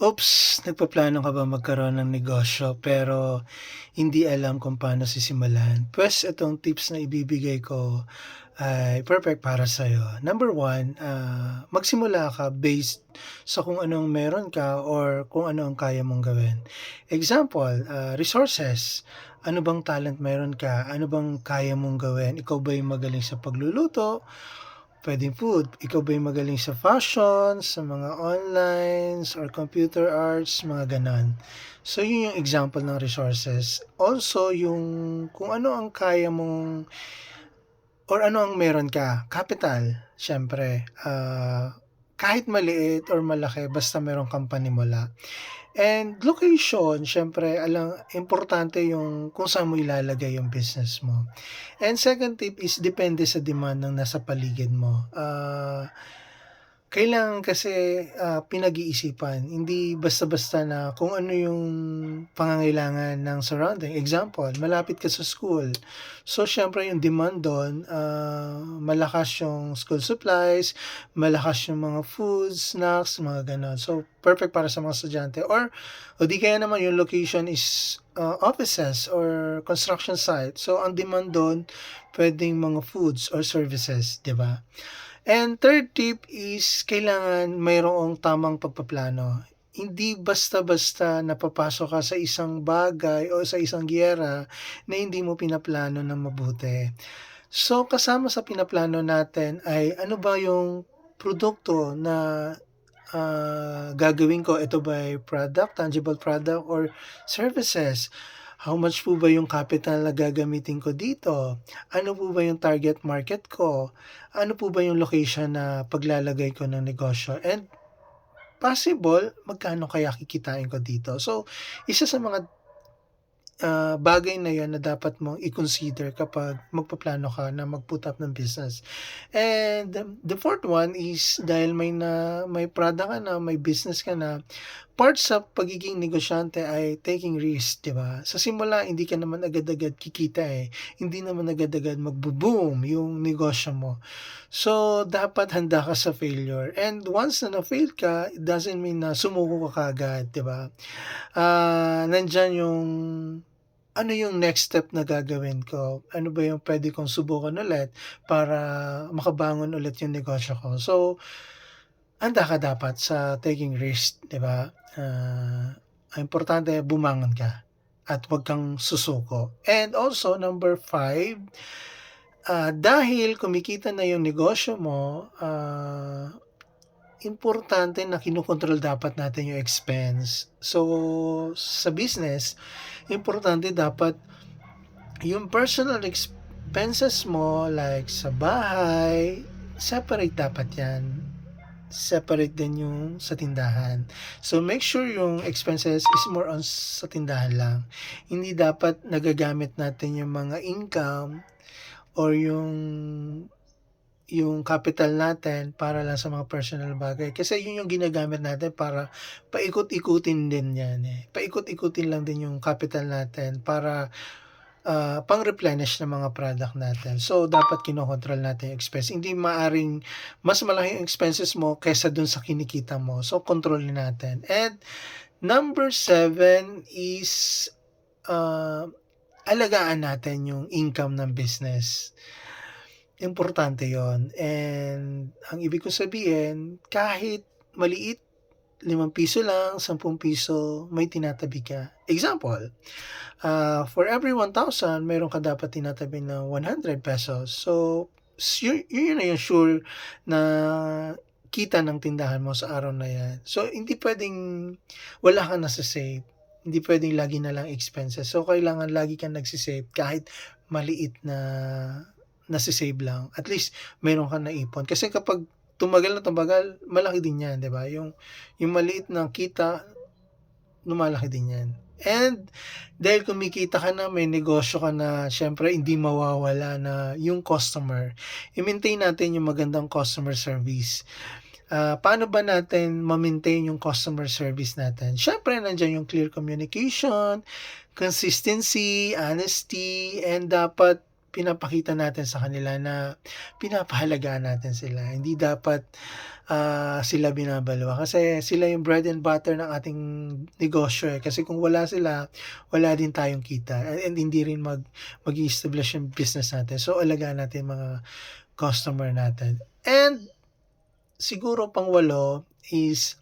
Oops, nagpaplano ka ba magkaroon ng negosyo pero hindi alam kung paano sisimulan? Pues itong tips na ibibigay ko ay perfect para sa'yo. Number one, magsimula ka based sa kung anong meron ka or kung ano ang kaya mong gawin. Example, resources. Ano bang talent meron ka? Ano bang kaya mong gawin? Ikaw ba'y magaling sa pagluluto? Puwedeng food. Ikaw ba'y magaling sa fashion, sa mga onlines or computer arts, mga gano'n. So, yun yung example ng resources. Also, yung kung ano ang kaya mong or ano ang meron ka, capital siyempre, kahit maliit or malaki basta merong kang panimula. And location siyempre importante yung kung saan mo ilalagay yung business mo. And second tip is depende sa demand ng nasa paligid mo. Kailangan kasi, pinag-iisipan, hindi basta-basta na kung ano yung pangangailangan ng surrounding. Example, malapit ka sa school, so siyempre yung demand dun, malakas yung school supplies, malakas yung mga foods, snacks, mga gano'n. So, perfect para sa mga estudyante o di kaya naman yung location is, offices or construction site. So, ang demand dun puwedeng mga foods or services, 'di ba? And third tip is kailangan mayroong tamang pagpaplano. Hindi basta-basta napapasok ka sa isang bagay o sa isang giyera na hindi mo pinaplano ng mabuti. So, kasama sa pinaplano natin ay ano ba yung produkto na, gagawin ko. Ito ba'y product, tangible product or services? How much po ba yung capital na gagamitin ko dito? Ano po ba yung target market ko? Ano po ba yung location na paglalagay ko ng negosyo? And possible, magkano kaya kikitain ko dito? So, isa sa mga bagay na 'yon na dapat mong i-consider kapag magpaplano ka na mag-put up ng business. And the fourth one is dahil may product ka na, may business ka na, part sa pagiging negosyante ay taking risk, 'di ba? Sa simula hindi ka naman agad-agad kikita, eh. Hindi naman agad-agad magbo-boom yung negosyo mo. So, dapat handa ka sa failure and once na na-fail ka, it doesn't mean na sumuko ka kaagad, 'di ba? Nandiyan yung ano yung next step na gagawin ko? Ano ba yung puwede kong subukan ulit para makabangon ulit yung negosyo ko? So, handa ka dapat sa taking risk, 'di ba? Ang importante bumangon ka at 'wag kang susuko. And also number five, dahil kumikita na yung negosyo mo, importante na kinokontrol dapat natin yung expense. So, sa business, importante dapat yung personal expenses mo like sa bahay, separate dapat 'yan. Separate din yung sa tindahan. So, make sure yung expenses is more on sa tindahan lang. Hindi dapat nagagamit natin yung mga income or yung capital natin para lang sa mga personal bagay. Kasi yun yung ginagamit natin para paikot-ikutin din 'yan, eh. Paikot-ikutin lang din yung capital natin para pang-replenish ng mga product natin. So, dapat kinokontrol natin yung expense. Hindi maaring mas malaki yung expenses mo kaysa dun sa kinikita mo. So, kontrolin natin. And number seven is, alagaan natin yung income ng business. Importante yon. And ang ibig kong sabihin, kahit maliit, ₱5 lang, ₱10, may tinatabi ka. Example, for every 1,000 meron ka dapat tinatabi na ₱100. So, yun na yung sure na kita ng tindahan mo sa araw na 'yan. So, hindi puwedeng wala kang nasa-save, hindi puwedeng lagi na lang expenses. So, kailangan lagi kang nagse-save kahit maliit na nase-save lang. At least meron kang naipon. Kasi kapag tumagal na tumagal, malaki din 'yan, 'di ba? Yung maliit na kita, lumalaki din 'yan. And dahil kumikita ka na, may negosyo ka na, siyempre hindi mawawala na yung customer. I-maintain natin yung magandang customer service. Paano ba natin ma-maintain yung customer service natin? Siyempre nandiyan yung clear communication, consistency, honesty, and dapat pinapakita natin sa kanila na pinapahalagahan natin sila. Hindi dapat, sila binabalwa kasi sila yung bread and butter ng ating negosyo, eh. Kasi kung wala sila, wala din tayong kita and hindi rin mag-i-establish yung business natin. So, alagaan natin yung mga customer natin. And siguro pang-walo is,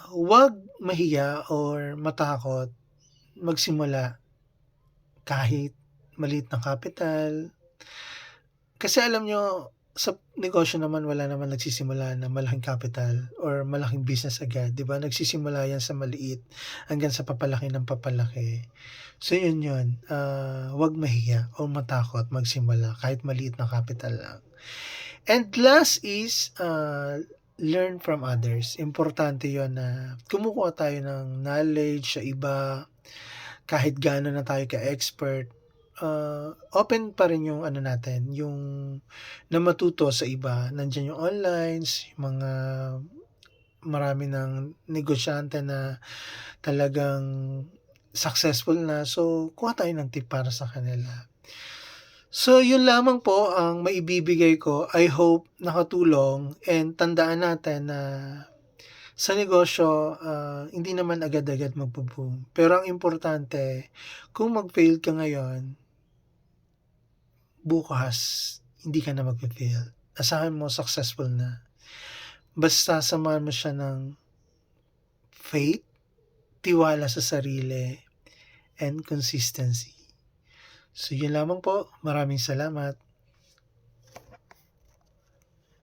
'wag mahiya or matakot magsimula kahit maliit na kapital. Kasi alam niyo, sa negosyo naman wala naman nagsisimula na malaking capital or malaking business agad, 'di ba? Nagsisimula 'yan sa maliit hanggang sa papalaki ng papalaki. So yun, 'wag mahiya o matakot magsimula kahit maliit na capital lang. And last is, learn from others. Importante yon na kumukuha tayo ng knowledge sa iba, kahit gaano na tayo ka-expert, open pa rin yung ano natin, yung na matuto sa iba. Nandiyan yung onlines, yung mga marami ng negosyante na talagang successful na. So, kuha tayo ng tip para sa kanila. So, yun lamang po ang maibibigay ko. I hope nakatulong and tandaan natin na sa negosyo, hindi naman agad-agad magbo-boom. Pero ang importante, kung mag-fail ka ngayon, bukas hindi ka na magfe-fail. Asahan mo successful na. Basta samahan mo siya ng faith, tiwala sa sarili, and consistency. So, yun lamang po. Maraming salamat.